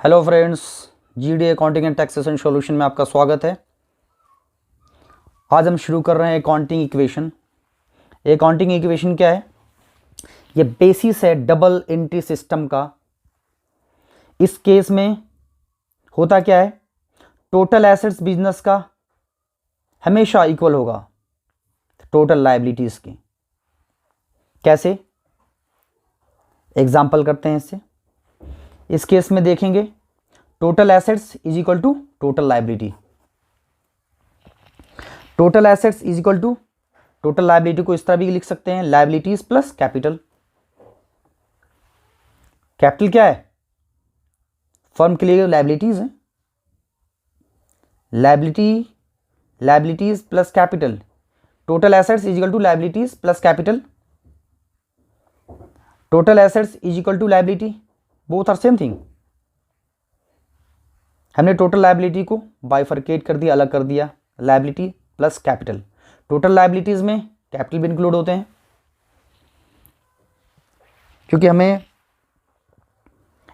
Hello friends, GD accounting and taxation solution में आपका स्वागत है। आज हम शुरू कर रहे हैं अकाउंटिंग इक्वेशन। अकाउंटिंग इक्वेशन क्या है? ये बेसिस है डबल एंट्री सिस्टम का। इस केस में होता क्या है, टोटल एसेट्स बिजनेस का हमेशा इक्वल होगा टोटल लायबिलिटीज के। कैसे? एग्जाम्पल करते हैं इससे। इस केस में देखेंगे total assets is equal to total liability. Total assets is equal to total liability को इस तरह भी लिख सकते हैं, लायबिलिटीज प्लस कैपिटल। कैपिटल क्या है? फर्म के लिए लायबिलिटीज है। Liabilities plus capital. Total assets is equal to liabilities plus capital. Total assets is equal to liability, both are same thing. हमने टोटल लायबिलिटी को बाइफरकेट कर दिया, अलग कर दिया, liability plus capital. Total liabilities में कैपिटल भी इंक्लूड होते हैं, क्योंकि हमें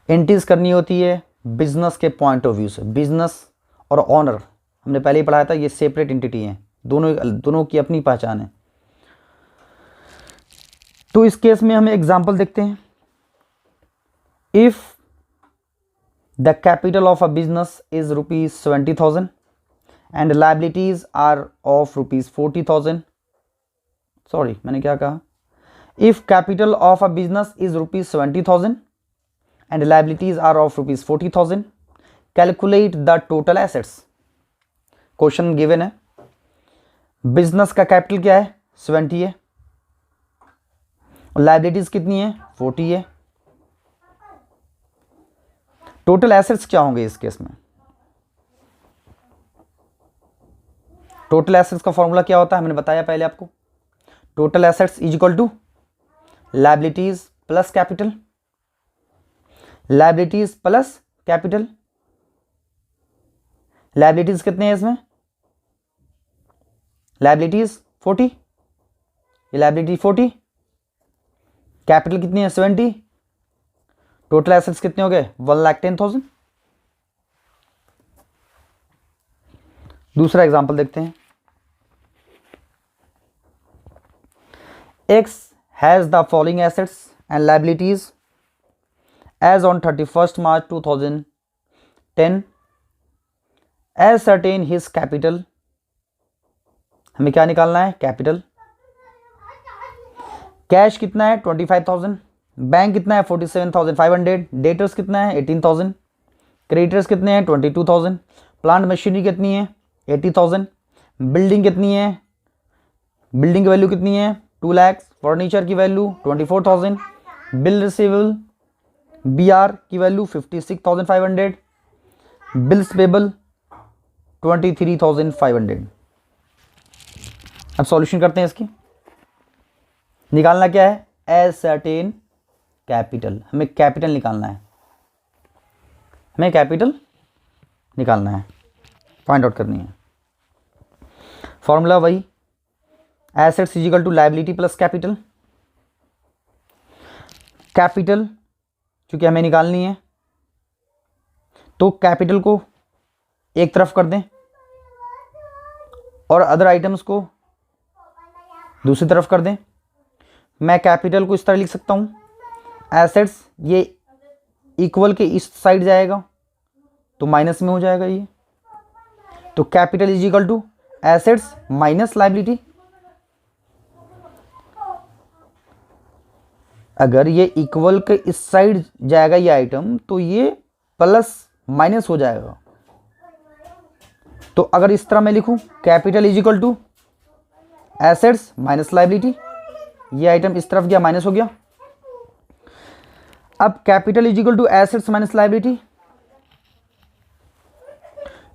एंट्रीज करनी होती है बिजनेस के पॉइंट ऑफ व्यू से। बिजनेस और ऑनर हमने पहले ही पढ़ाया था, ये सेपरेट एंटिटी हैं, दोनों की अपनी पहचान है। तो इस केस में हमें एग्जांपल देखते हैं। If the capital of a business is rupees 70,000 and liabilities are of rupees 40,000. Sorry, मैंने क्या कहा? If capital of a business is rupees 70,000 and liabilities are of rupees 40,000, calculate the total assets. Question given है, business का capital क्या है? 70 है, और liabilities कितनी है? 40 है। टोटल एसेट्स क्या होंगे इस केस में? टोटल एसेट्स का फॉर्मूला क्या होता है, मैंने बताया पहले आपको। Total assets is equal to liabilities plus capital. Liabilities plus capital. Liabilities कितने हैं इसमें? लायबिलिटीज 40, ये लायबिलिटी 40, कैपिटल कितनी है? 70। टोटल एसेट्स कितने हो गए? 1,10,000। दूसरा एग्जांपल देखते हैं। X has the following assets and liabilities as on 31st March 2010 ascertain his capital. हमें क्या निकालना है? कैपिटल। कैश कितना है? 25,000। बैंक कितना है? 47,500। डेटर्स कितना है? 18,000। क्रेडिटर्स कितने हैं? 22,000। प्लांट मशीनरी कितनी है? 80,000। बिल्डिंग कितनी है? बिल्डिंग की वैल्यू कितनी है? 2 लाख। फर्नीचर की वैल्यू 24,000। बिल रिसीवेबल BR की वैल्यू 56,500। Bills payable 23,500। अब सॉल्यूशन करते हैं इसकी। निकालना क्या है? Ascertain capital. हमें कैपिटल निकालना है, हमें कैपिटल निकालना है, फाइंड आउट करनी है। फॉर्मूला वही, assets is equal to liability plus capital. Capital चूंकि हमें निकालनी है, तो कैपिटल को एक तरफ कर दें और अदर आइटम्स को दूसरी तरफ कर दें। मैं कैपिटल को इस तरह लिख सकता हूं, एसेट्स ये इक्वल के इस साइड जाएगा तो माइनस में हो जाएगा ये, तो capital is equal to assets minus liability. अगर ये इक्वल के इस साइड जाएगा ये आइटम, तो ये प्लस माइनस हो जाएगा। तो अगर इस तरह मैं लिखूं, capital is equal to assets minus liability, ये आइटम इस तरफ गया, माइनस हो गया। अब capital is equal to assets minus liability,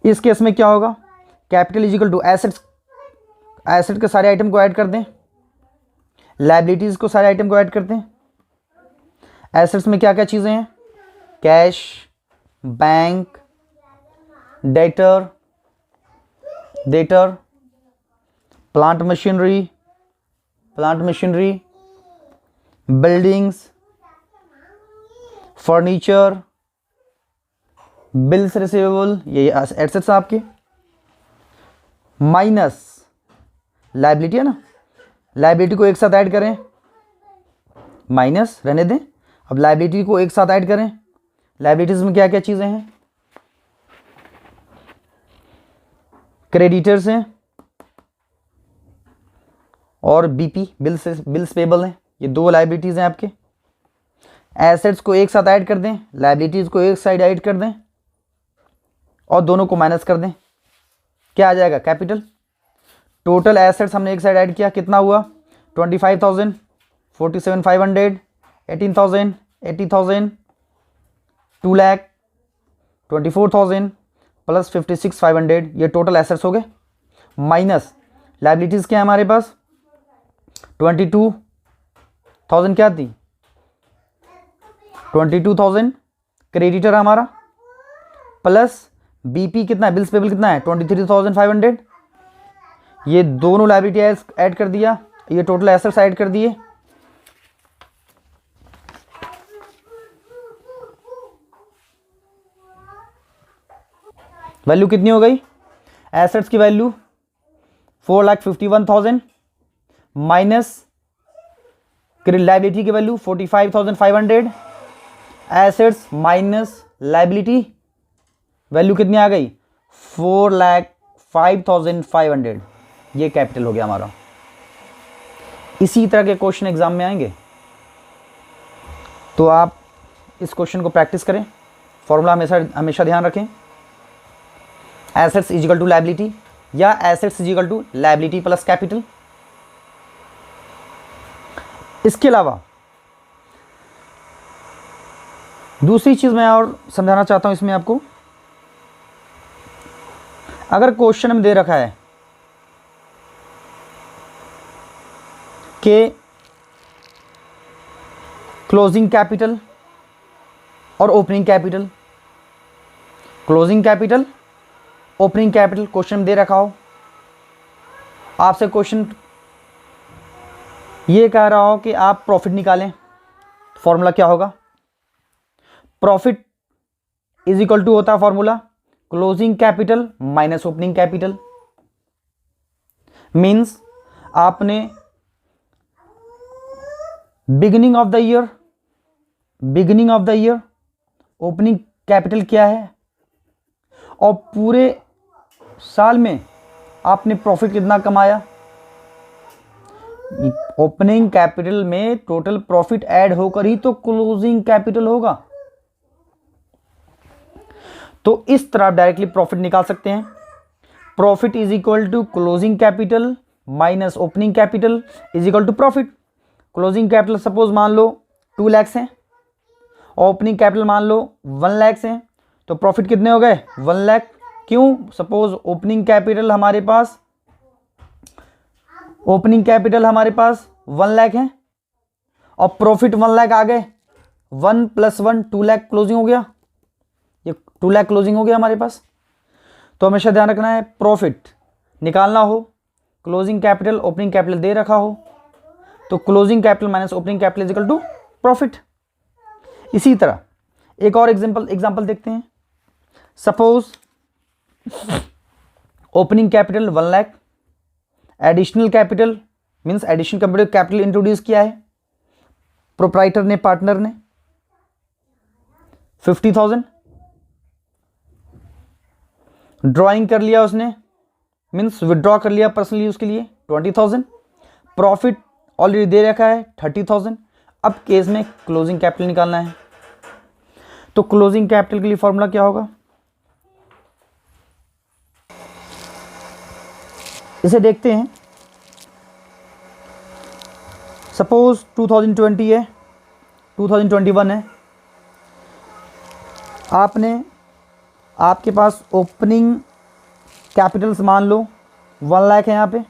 इस केस में क्या होगा? Capital is equal to assets, asset के सारे आइटम को ऐड कर दें, लायबिलिटीज को सारे आइटम को ऐड कर दें। एसेट्स में क्या क्या चीजें हैं? Cash, bank, debtor, plant machinery, buildings, furniture, bills receivable, ये एसेट्स आपके, माइनस लाइबिलिटी है ना, लाइबिलिटी को एक साथ ऐड करें, माइनस रहने दें, अब लाइबिलिटी को एक साथ ऐड करें। लाइबिलिटीज में क्या क्या चीज़ें हैं, क्रेडिटर्स हैं और बीपी बिल्स पेबल हैं, ये दो लाइबिलिटीज़ हैं आपके। एसेट्स को एक साथ ऐड कर दें, लाइबिलिटीज़ को एक साइड ऐड कर दें और दोनों को माइनस कर दें, क्या आ जाएगा, कैपिटल। टोटल एसेट्स हमने एक साइड ऐड किया, कितना हुआ, 25,000, 47,500, 18,000, 80,000, 2 लाख, 24,000 प्लस 56,500, ये टोटल एसेट्स हो गए। माइनस लाइबिलिटीज़ क्या है हमारे पास, 22,000 क्या थी, 22,000 क्रेडिटर हमारा, प्लस बीपी कितना है, बिल्स पेबल कितना है, 23,500, ये दोनों लाइबिलिटी ऐड कर दिया, ये टोटल एसेट्स ऐड कर दिए। वैल्यू कितनी हो गई, एसेट्स की वैल्यू 4,51,000 माइनस लाइबिलिटी की value 45,500, assets minus liability value कितनी आ गई, 4,05,500, ये कैपिटल हो गया हमारा। इसी तरह के क्वेश्चन एग्जाम में आएंगे, तो आप इस क्वेश्चन को प्रैक्टिस करें। फॉर्मूला हमेशा ध्यान रखें, एसेट्स इजिकल टू लाइबिलिटी या assets is equal to liability plus capital. इसके अलावा दूसरी चीज मैं और समझाना चाहता हूं इसमें आपको, अगर क्वेश्चन में दे रखा है कि क्लोजिंग कैपिटल और opening capital, closing capital opening capital question में दे रखा हो, आपसे क्वेश्चन ये कह रहा हो कि आप प्रॉफिट निकालें, फॉर्मूला क्या होगा, प्रॉफिट इज इक्वल टू होता है formula closing capital minus opening capital. Means आपने beginning of the year opening capital क्या है और पूरे साल में आपने प्रॉफिट कितना कमाया, ओपनिंग कैपिटल में टोटल प्रॉफिट ऐड होकर ही तो क्लोजिंग कैपिटल होगा। तो इस तरह आप डायरेक्टली प्रॉफिट निकाल सकते हैं, profit is equal to closing capital minus opening capital is equal to profit. Closing capital suppose मान लो 2 लाख हैं और ओपनिंग कैपिटल मान लो 1 लाख हैं, तो प्रॉफिट कितने हो गए, 1 लाख। क्यों, सपोज ओपनिंग कैपिटल हमारे पास 1 लाख है और प्रॉफिट 1 लाख आ गए, 1 + 1 2 लाख क्लोजिंग हो गया, ये 2 लाख क्लोजिंग हो गया हमारे पास। तो हमेशा ध्यान रखना है, प्रॉफिट निकालना हो, क्लोजिंग कैपिटल ओपनिंग कैपिटल दे रखा हो तो closing capital minus opening capital equal to profit. इसी तरह एक और एग्जांपल देखते हैं। Suppose opening capital 1 lakh, additional capital means additional capital introduce किया है प्रोप्राइटर ने, पार्टनर ने 50,000, ड्राइंग कर लिया उसने मींस विड्रॉ कर लिया पर्सनली उसके लिए 20,000, प्रॉफिट ऑलरेडी दे रखा है 30,000। अब केस में क्लोजिंग कैपिटल निकालना है, तो क्लोजिंग कैपिटल के लिए फॉर्मूला क्या होगा, इसे देखते हैं। सपोज 2020 है, 2021 है, आपके पास ओपनिंग कैपिटल्स मान लो 1 लाख है यहाँ पे,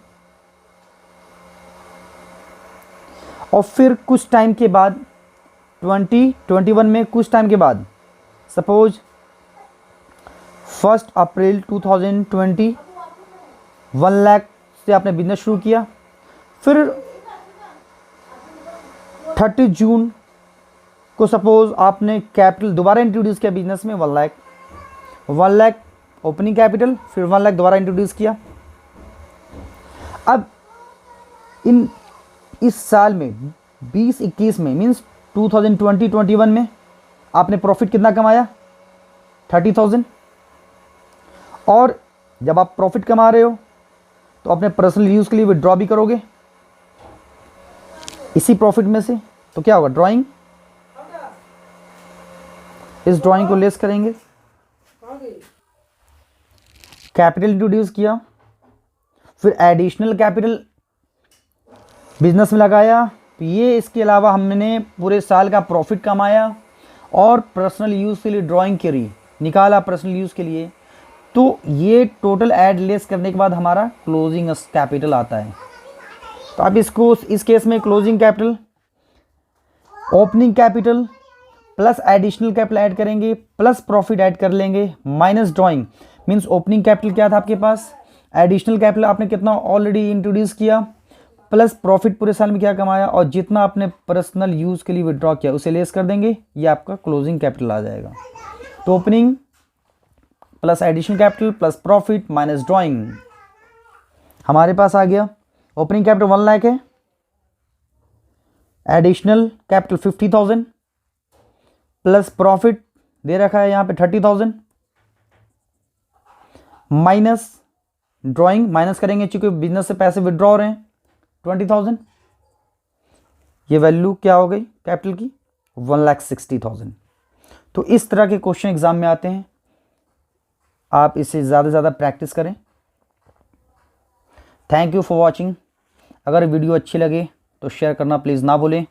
और फिर कुछ टाइम के बाद 2021 में कुछ टाइम के बाद सपोज 1 अप्रैल 2020 1 लाख से आपने बिजनेस शुरू किया, फिर 30 जून को सपोज आपने कैपिटल दोबारा इंट्रोड्यूस किया बिजनेस में 1 लाख, 1 लाख ओपनिंग कैपिटल, फिर 1 लाख दोबारा इंट्रोड्यूस किया। अब इस साल में 20-21 में मीन्स 2020-21 में आपने प्रॉफिट कितना कमाया? 30,000। और जब आप प्रॉफिट कमा रहे हो तो अपने पर्सनल यूज़ के लिए विड्रॉ भी करोगे इसी प्रॉफिट में से, तो क्या होगा? ड्राइंग, इस ड्राइंग को लेस करेंगे। कैपिटल इंट्रोड्यूस किया, फिर एडिशनल कैपिटल बिजनेस में लगाया, तो ये इसके अलावा हमने पूरे साल का प्रॉफिट कमाया और पर्सनल यूज़ के लिए ड्राइंग करी, निकाला पर्सनल यूज़ के लिए, तो ये टोटल ऐड लेस करने के बाद हमारा क्लोजिंग कैपिटल आता है। तो अब इसको इस केस में closing capital, opening capital plus additional capital add करेंगे, प्लस प्रॉफिट ऐड कर लेंगे, minus drawing. Means opening capital क्या था आपके पास, एडिशनल कैपिटल आपने कितना ऑलरेडी इंट्रोड्यूस किया, प्लस प्रॉफिट पूरे साल में क्या कमाया, और जितना आपने पर्सनल यूज़ के लिए विड्रॉ किया उसे लेस कर देंगे, ये आपका क्लोजिंग कैपिटल आ जाएगा। तो opening plus additional capital plus profit minus drawing हमारे पास आ गया। ओपनिंग कैपिटल 1 लाख है, एडिशनल कैपिटल 50,000 प्लस प्रॉफिट दे रखा है यहाँ पे 30,000 माइनस ड्राइंग, माइनस करेंगे चूंकि बिजनेस से पैसे विड्रॉ हो रहे हैं 20,000, ये वैल्यू क्या हो गई कैपिटल की? 1,60,000। तो इस तरह के क्वेश्चन एग्जाम में आते हैं, आप इसे ज़्यादा से ज़्यादा प्रैक्टिस करें। Thank you for watching. अगर वीडियो अच्छी लगे तो शेयर करना प्लीज़ ना भूलें।